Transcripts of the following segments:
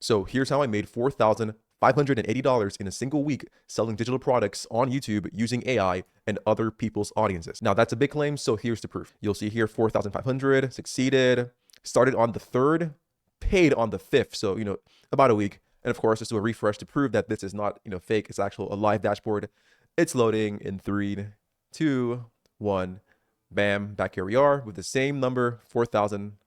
So here's how I made $4,580 in a single week selling digital products on YouTube using AI and other people's audiences. Now that's a big claim, so here's the proof. You'll see here 4,500, succeeded, started on the 3rd, paid on the 5th, so about a week. And of course, let's do a refresh to prove that this is not fake, it's actual a live dashboard. It's loading in 3, 2, 1. Bam, back here we are with the same number, 4,000.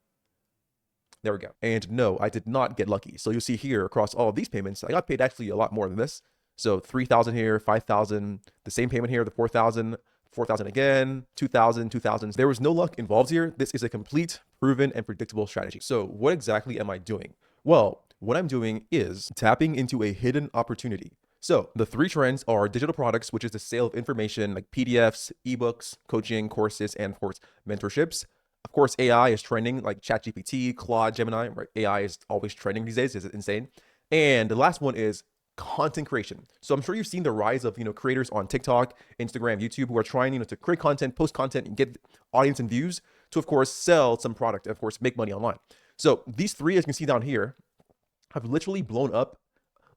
There we go. And no, I did not get lucky. So you'll see here across all of these payments, I got paid actually a lot more than this. So 3,000 here, 5,000, the same payment here, the 4,000, 4,000 again, 2,000, 2,000. There was no luck involved here. This is a complete, proven, and predictable strategy. So what exactly am I doing? Well, what I'm doing is tapping into a hidden opportunity. So the 3 trends are digital products, which is the sale of information like PDFs, ebooks, coaching, courses, and of course, mentorships. Of course, AI is trending like ChatGPT, Claude, Gemini, right? AI is always trending these days. Is it insane? And the last one is content creation. So I'm sure you've seen the rise of, creators on TikTok, Instagram, YouTube, who are trying, to create content, post content, and get audience and views to, of course, sell some product, of course, make money online. So these 3, as you can see down here, have literally blown up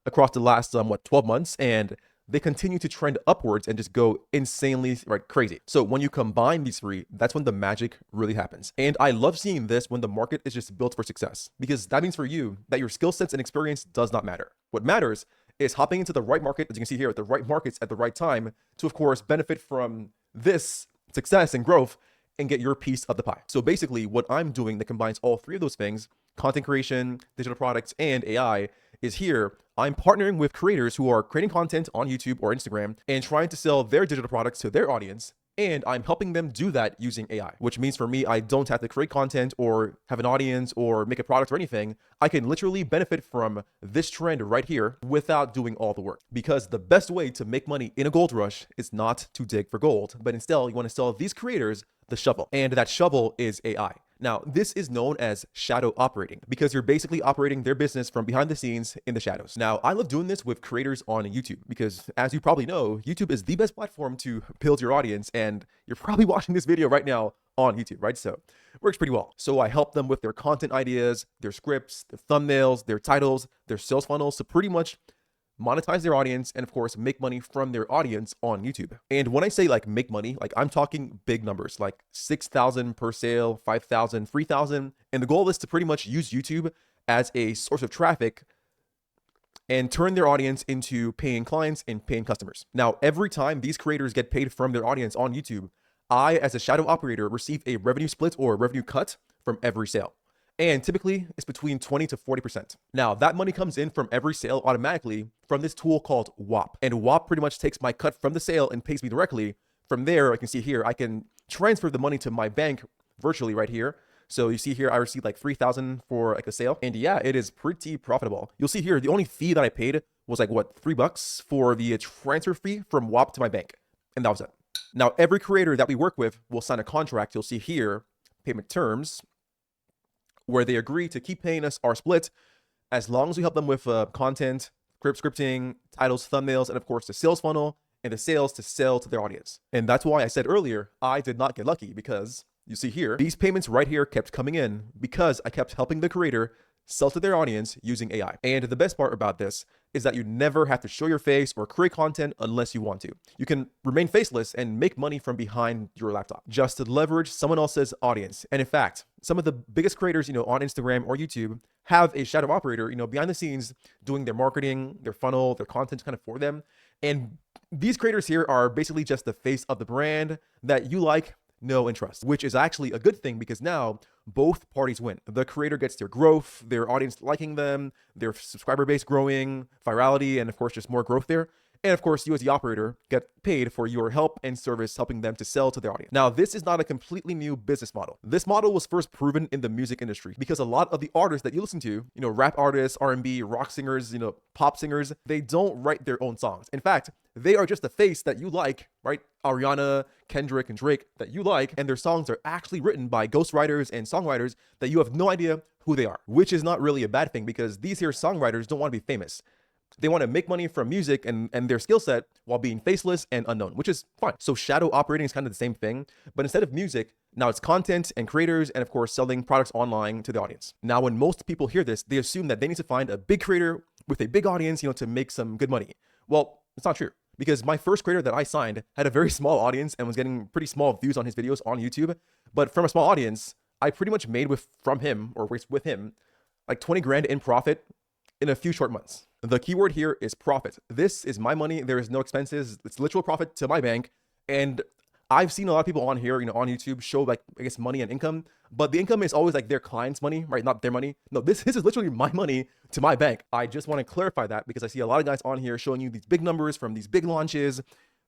across the last, 12 months. And they continue to trend upwards and just go insanely crazy. So when you combine these 3, that's when the magic really happens. And I love seeing this when the market is just built for success, because that means for you that your skill sets and experience does not matter. What matters is hopping into the right market, as you can see here, at the right markets at the right time to, of course, benefit from this success and growth and get your piece of the pie. So basically what I'm doing that combines all 3 of those things, content creation, digital products, and AI, is here I'm partnering with creators who are creating content on YouTube or Instagram and trying to sell their digital products to their audience. And I'm helping them do that using AI, which means for me, I don't have to create content or have an audience or make a product or anything. I can literally benefit from this trend right here without doing all the work. Because the best way to make money in a gold rush is not to dig for gold, but instead you want to sell these creators the shovel. And that shovel is AI. Now, this is known as shadow operating because you're basically operating their business from behind the scenes in the shadows. Now, I love doing this with creators on YouTube because, as you probably know, YouTube is the best platform to build your audience, and you're probably watching this video right now on YouTube, right? So it works pretty well. So I help them with their content ideas, their scripts, their thumbnails, their titles, their sales funnels to pretty much monetize their audience and of course make money from their audience on YouTube. And when I say make money, I'm talking big numbers, like 6,000 per sale, 5,000, 3,000. And the goal is to pretty much use YouTube as a source of traffic and turn their audience into paying clients and paying customers. Now, every time these creators get paid from their audience on YouTube, I, as a shadow operator, receive a revenue split or a revenue cut from every sale. And typically it's between 20 to 40%. Now that money comes in from every sale automatically from this tool called WAP. And WAP pretty much takes my cut from the sale and pays me directly. From there, I can see here, I can transfer the money to my bank virtually right here. So you see here, I received 3,000 for a sale. And yeah, it is pretty profitable. You'll see here, the only fee that I paid was $3 for the transfer fee from WAP to my bank. And that was it. Now, every creator that we work with will sign a contract. You'll see here, payment terms, where they agree to keep paying us our split as long as we help them with content, scripting, titles, thumbnails, and of course the sales funnel and the sales to sell to their audience. And that's why I said earlier, I did not get lucky because you see here, these payments right here kept coming in because I kept helping the creator sell to their audience using AI. And the best part about this is that you never have to show your face or create content unless you want to. You can remain faceless and make money from behind your laptop just to leverage someone else's audience. And in fact, some of the biggest creators, on Instagram or YouTube have a shadow operator, behind the scenes doing their marketing, their funnel, their content kind of for them. And these creators here are basically just the face of the brand that you know and trust, which is actually a good thing because now both parties win. The creator gets their growth, their audience liking them, their subscriber base growing, virality, and of course just more growth there. And of course, you as the operator get paid for your help and service helping them to sell to their audience. Now, this is not a completely new business model. This model was first proven in the music industry because a lot of the artists that you listen to, rap artists, R&B, rock singers, pop singers, they don't write their own songs. In fact, they are just the face that you like, right? Ariana, Kendrick, and Drake that you like, and their songs are actually written by ghostwriters and songwriters that you have no idea who they are, which is not really a bad thing because these here songwriters don't want to be famous. They want to make money from music and their skill set while being faceless and unknown, which is fine. So shadow operating is kind of the same thing, but instead of music, Now it's content and creators, and of course, selling products online to the audience. Now, when most people hear this, they assume that they need to find a big creator with a big audience, to make some good money. Well, it's not true, because my first creator that I signed had a very small audience and was getting pretty small views on his videos on YouTube. But from a small audience, I pretty much made with him like 20 grand in profit in a few short months. The keyword here is profit. This is my money. There is no expenses. It's literal profit to my bank. And I've seen a lot of people on here, on YouTube show like, I guess, money and income, but the income is always like their client's money, right? Not their money. No, this is literally my money to my bank. I just want to clarify that because I see a lot of guys on here showing you these big numbers from these big launches,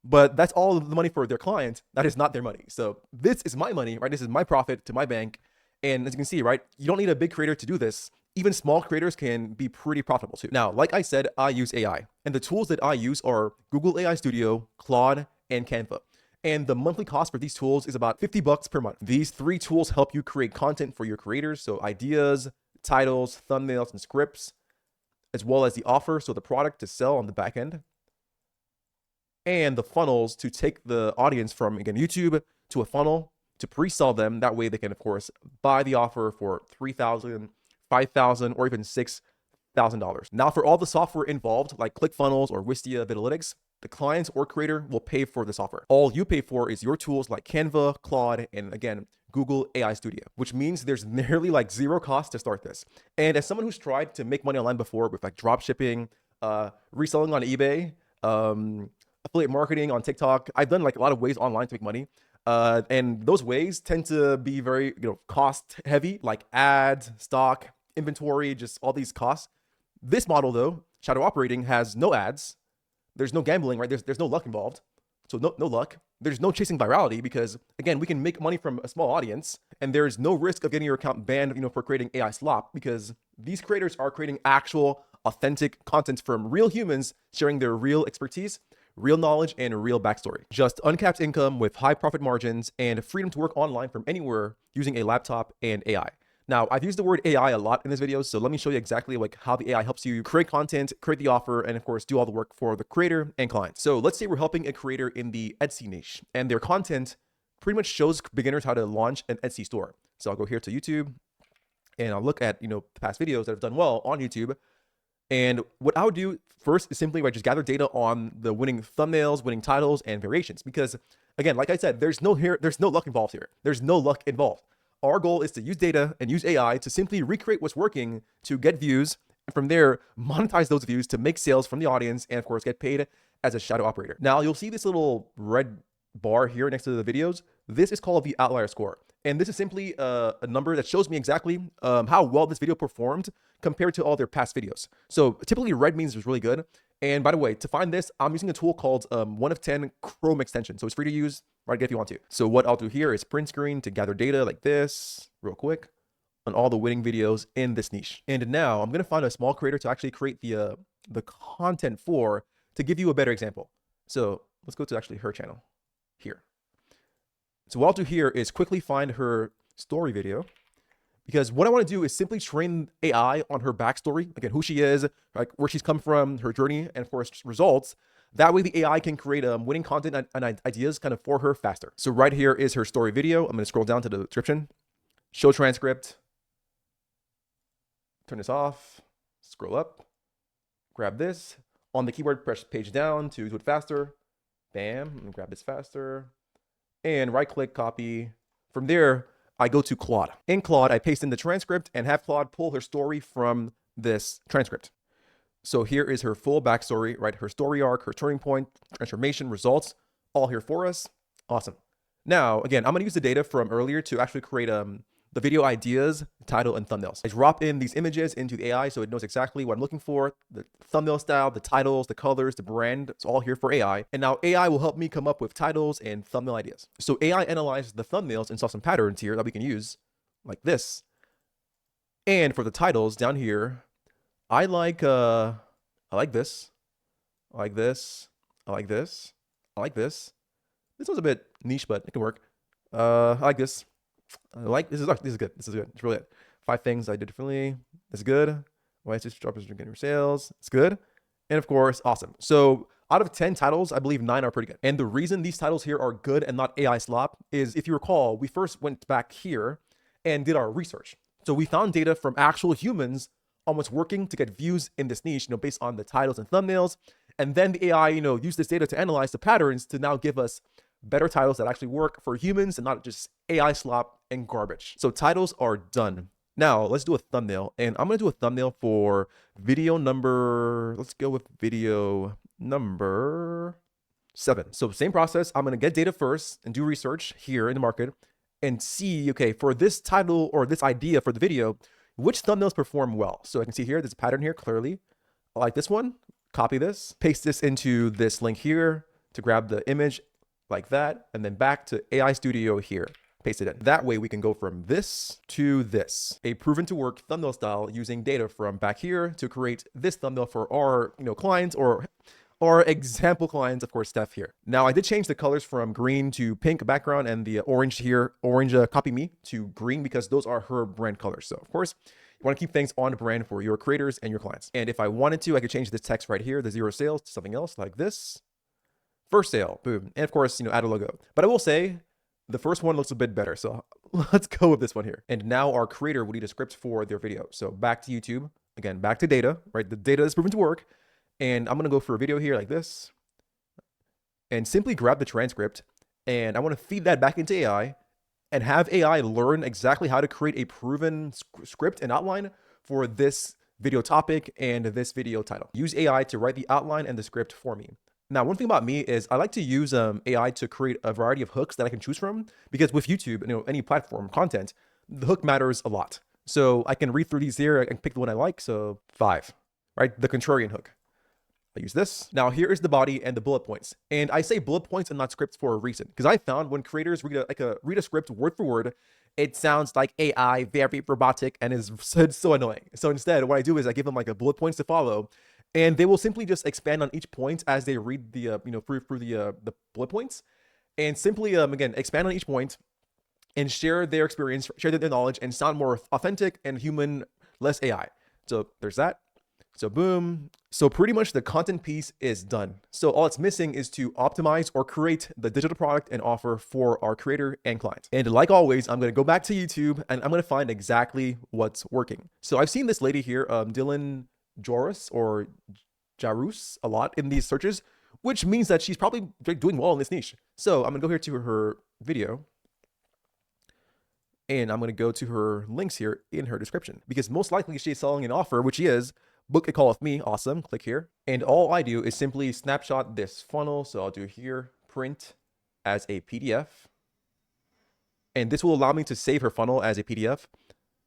but that's all the money for their client. That is not their money. So this is my money, right? This is my profit to my bank. And as you can see, right, you don't need a big creator to do this. Even small creators can be pretty profitable too. Now, like I said, I use AI, and the tools that I use are Google AI Studio, Claude, and Canva. And the monthly cost for these tools is about $50 per month. These 3 tools help you create content for your creators. So ideas, titles, thumbnails, and scripts, as well as the offer, so the product to sell on the back end, and the funnels to take the audience from, again, YouTube to a funnel to pre-sell them. That way they can, of course, buy the offer for $3,000, $5,000, or even $6,000. Now, for all the software involved, like ClickFunnels or Wistia Vitalytics, the client or creator will pay for this offer. All you pay for is your tools like Canva, Claude, and again, Google AI Studio, which means there's nearly like zero cost to start this. And as someone who's tried to make money online before with like drop shipping, reselling on eBay, affiliate marketing on TikTok, I've done like a lot of ways online to make money. And those ways tend to be very, cost heavy, like ads, stock, inventory, just all these costs. This model though, shadow operating, has no ads. There's no gambling, right? There's no luck involved. So no luck. There's no chasing virality because, again, we can make money from a small audience, and there's no risk of getting your account banned, for creating AI slop, because these creators are creating actual, authentic content from real humans sharing their real expertise, real knowledge, and real backstory. Just uncapped income with high profit margins and freedom to work online from anywhere using a laptop and AI. Now, I've used the word AI a lot in this video, so let me show you exactly like how the AI helps you create content, create the offer, and of course, do all the work for the creator and client. So let's say we're helping a creator in the Etsy niche, and their content pretty much shows beginners how to launch an Etsy store. So I'll go here to YouTube, and I'll look at, the past videos that have done well on YouTube. And what I would do first is simply just gather data on the winning thumbnails, winning titles, and variations. Because again, like I said, there's no luck involved here. There's no luck involved. Our goal is to use data and use AI to simply recreate what's working to get views, and from there, monetize those views to make sales from the audience, and of course, get paid as a shadow operator. Now, you'll see this little red bar here next to the videos. This is called the outlier score. And this is simply a number that shows me exactly how well this video performed compared to all their past videos. So typically red means it's really good. And by the way, to find this, I'm using a tool called 1 of 10 Chrome extension. So it's free to use right if you want to. So what I'll do here is print screen to gather data like this real quick on all the winning videos in this niche. And now I'm going to find a small creator to actually create the content for, to give you a better example. So let's go to actually her channel here. So what I'll do here is quickly find her story video, because what I want to do is simply train AI on her backstory, again, who she is, like where she's come from, her journey, and of course, results. That way the AI can create winning content and ideas kind of for her faster. So right here is her story video. I'm going to scroll down to the description, show transcript, turn this off, scroll up, grab this. On the keyboard, press page down to do it faster. Bam, let me grab this faster. And right click, copy. From there, I go to Claude. In Claude, I paste in the transcript and have Claude pull her story from this transcript. So here is her full backstory, right? Her story arc, her turning point, transformation, results, all here for us. Awesome. Now, again, I'm going to use the data from earlier to actually create the video ideas, title, and thumbnails. I drop in these images into the AI so it knows exactly what I'm looking for, the thumbnail style, the titles, the colors, the brand. It's all here for AI. And now AI will help me come up with titles and thumbnail ideas. So AI analyzed the thumbnails and saw some patterns here that we can use like this. And for the titles down here, I like this. I like this. I like this. I like this. This one's a bit niche, but it can work. I like this. This is good. This is good. It's really good. 5 things I did differently. It's good. Why is this drop is getting your sales? It's good. And of course, awesome. So out of 10 titles, I believe 9 are pretty good. And the reason these titles here are good and not AI slop is, if you recall, we first went back here and did our research. So we found data from actual humans on what's working to get views in this niche, based on the titles and thumbnails. And then the AI, used this data to analyze the patterns to now give us better titles that actually work for humans and not just AI slop and garbage. So titles are done. Now let's do a thumbnail, and I'm gonna do a thumbnail for video number, let's go with video number 7. So same process. I'm gonna get data first and do research here in the market and see, okay, for this title or this idea for the video, which thumbnails perform well. So I can see here, there's a pattern here clearly. I like this one, copy this, paste this into this link here to grab the image like that, and then back to AI Studio here, paste it in. That way we can go from this to this, a proven to work thumbnail style using data from back here to create this thumbnail for our, clients or our example clients, of course, Steph here. Now I did change the colors from green to pink background and the orange here, orange copy me, to green because those are her brand colors. So of course, you want to keep things on brand for your creators and your clients. And if I wanted to, I could change this text right here, the 0 sales, to something else like this. First sale, boom. And of course, add a logo. But I will say the first one looks a bit better. So let's go with this one here. And now our creator will need a script for their video. So back to YouTube, again, back to data, right? The data is proven to work. And I'm going to go for a video here like this and simply grab the transcript. And I want to feed that back into AI and have AI learn exactly how to create a proven script and outline for this video topic and this video title. Use AI to write the outline and the script for me. Now, one thing about me is I like to use AI to create a variety of hooks that I can choose from, because with YouTube, any platform content, the hook matters a lot. So I can read through these here. I can pick the one I like. So 5, right? The contrarian hook. I use this. Now here is the body and the bullet points. And I say bullet points and not scripts for a reason, because I found when creators read a script word for word, it sounds like AI, very robotic, and is so annoying. So instead, what I do is I give them like a bullet points to follow, and they will simply just expand on each point as they read the through the bullet points, and simply again expand on each point and share their experience, share their knowledge, and sound more authentic and human, less AI. So there's that. So boom. So pretty much the content piece is done. So all it's missing is to optimize or create the digital product and offer for our creator and client. And like always, I'm going to go back to YouTube and I'm going to find exactly what's working. So I've seen this lady here, Dylan Joris or Jarus, a lot in these searches, which means that she's probably doing well in this niche. So I'm going to go here to her video. And I'm going to go to her links here in her description, because most likely she's selling an offer, which she is. Book a call with me. Awesome. Click here. And all I do is simply snapshot this funnel. So I'll do here, print as a PDF. And this will allow me to save her funnel as a PDF.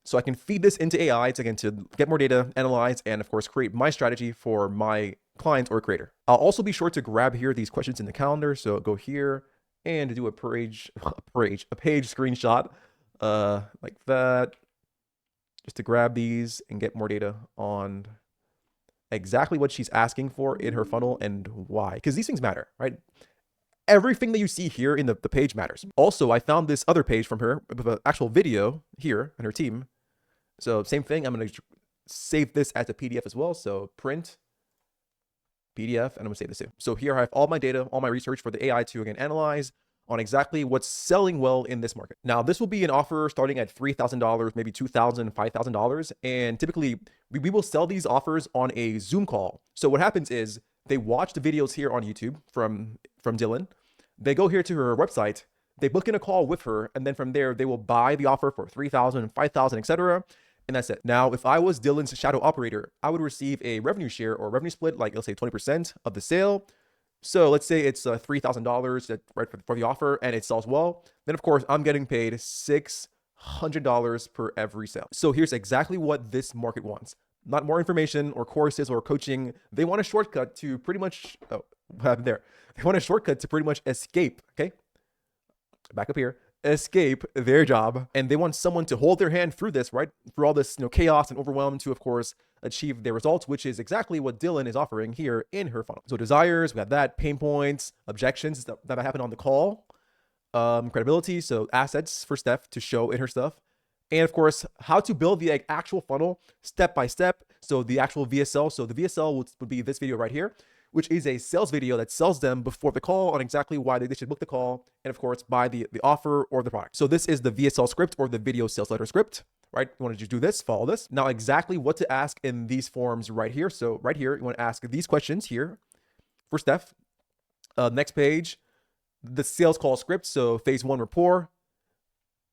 So I can feed this into AI to get more data, analyze, and of course, create my strategy for my client or creator. I'll also be sure to grab here these questions in the calendar. So go here and do a page screenshot like that, just to grab these and get more data on exactly what she's asking for in her funnel and why, because these things matter, right? Everything that you see here in the page matters. Also, I found this other page from her with an actual video here and her team. So same thing, I'm going to save this as a PDF as well. So print PDF, and I'm going to save this too. So here I have all my data, all my research for the AI to again analyze on exactly what's selling well in this market. Now, this will be an offer starting at $3,000, maybe $2,000, $5,000. And typically we will sell these offers on a Zoom call. So what happens is they watch the videos here on YouTube from Dylan. They go here to her website, they book in a call with her, and then from there, they will buy the offer for $3,000, $5,000, etc. And that's it. Now, if I was Dylan's shadow operator, I would receive a revenue share or revenue split, like let's say 20% of the sale. So let's say it's $3,000 right for the offer and it sells well. Then of course I'm getting paid $600 per every sale. So here's exactly what this market wants. Not more information or courses or coaching. They want a shortcut to pretty much, oh, what happened there? They want a shortcut to pretty much escape, okay? Back up here. Escape their job, and they want someone to hold their hand through this, right? Through all this, chaos and overwhelm to, of course, achieve their results, which is exactly what Dylan is offering here in her funnel. So desires, we have that, pain points, objections that happen on the call, credibility, so assets for Steph to show in her stuff, and of course, how to build the actual funnel step by step. So the actual VSL, so the VSL would be this video right here, which is a sales video that sells them before the call on exactly why they should book the call, and of course, buy the offer or the product. So this is the VSL script, or the video sales letter script, right? You want to just do this, follow this. Now, exactly what to ask in these forms right here. So right here, you want to ask these questions here for Steph. Next page, the sales call script. So phase 1 rapport.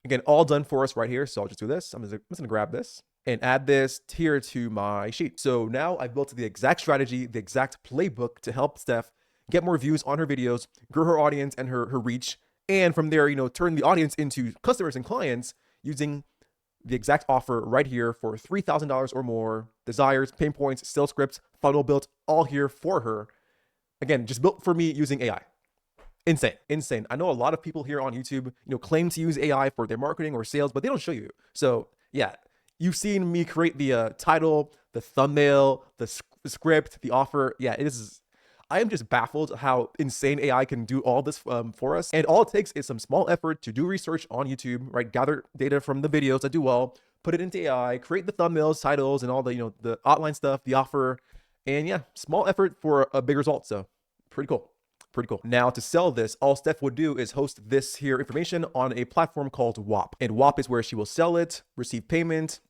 Again, all done for us right here. So I'll just do this. I'm just gonna grab this and add this here to my sheet. So now I've built the exact strategy, the exact playbook to help Steph get more views on her videos, grow her audience and her reach. And from there, turn the audience into customers and clients using the exact offer right here for $3,000 or more, desires, pain points, sales scripts, funnel built, all here for her. Again, just built for me using AI. Insane. I know a lot of people here on YouTube, claim to use AI for their marketing or sales, but they don't show you. So yeah, you've seen me create the title, the thumbnail, the script, the offer. Yeah, I am just baffled how insane AI can do all this for us. And all it takes is some small effort to do research on YouTube, right? Gather data from the videos that do well, put it into AI, create the thumbnails, titles, and all the, the outline stuff, the offer. And yeah, small effort for a big result. So pretty cool. Now to sell this, all Steph would do is host this here information on a platform called WAP. And WAP is where she will sell it, receive payment,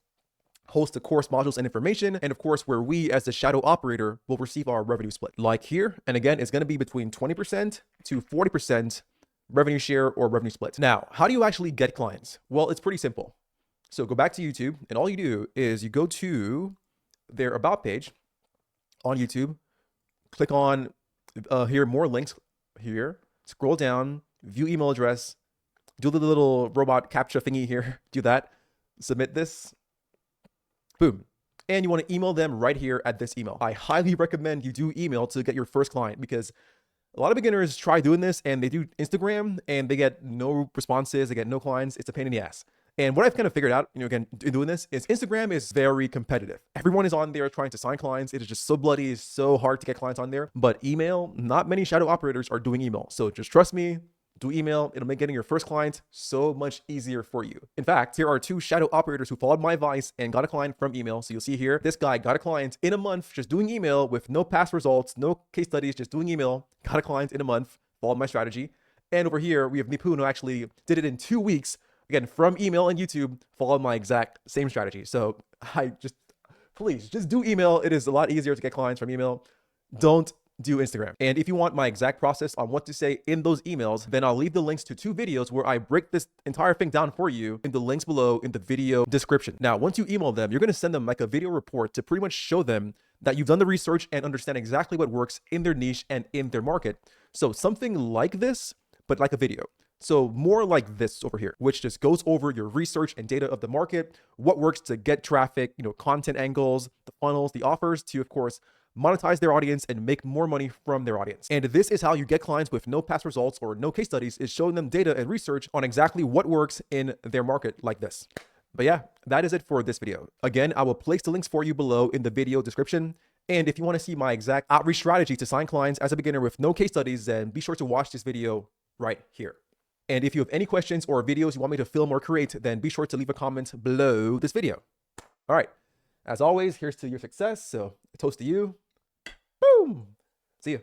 host the course modules and information, and of course where we as the shadow operator will receive our revenue split. Like here, and again, it's going to be between 20% to 40% revenue share or revenue split. Now, how do you actually get clients? Well, it's pretty simple. So go back to YouTube, and all you do is you go to their about page on YouTube, click on here, more links here, scroll down, view email address, do the little robot captcha thingy here, do that, submit this, boom. And you want to email them right here at this email. I highly recommend you do email to get your first client, because a lot of beginners try doing this and they do Instagram and they get no responses, they get no clients. It's a pain in the ass. And what I've kind of figured out, again, in doing this, is Instagram is very competitive. Everyone is on there trying to sign clients. It is just so bloody, it's so hard to get clients on there. But email, not many shadow operators are doing email. So just trust me, do email. It'll make getting your first client so much easier for you. In fact, here are 2 shadow operators who followed my advice and got a client from email. So you'll see here, this guy got a client in a month just doing email with no past results, no case studies, just doing email, got a client in a month, followed my strategy. And over here, we have Nipun, who actually did it in 2 weeks. Again, from email and YouTube, followed my exact same strategy. So please just do email. It is a lot easier to get clients from email. Don't do Instagram. And if you want my exact process on what to say in those emails, then I'll leave the links to 2 videos where I break this entire thing down for you in the links below in the video description. Now, once you email them, you're going to send them like a video report to pretty much show them that you've done the research and understand exactly what works in their niche and in their market. So something like this, but like a video. So more like this over here, which just goes over your research and data of the market, what works to get traffic, content angles, the funnels, the offers to, of course, monetize their audience and make more money from their audience. And this is how you get clients with no past results or no case studies, is showing them data and research on exactly what works in their market like this. But yeah, that is it for this video. Again, I will place the links for you below in the video description. And if you want to see my exact outreach strategy to sign clients as a beginner with no case studies, then be sure to watch this video right here. And if you have any questions or videos you want me to film or create, then be sure to leave a comment below this video. All right. As always, here's to your success. So a toast to you. Boom. See you.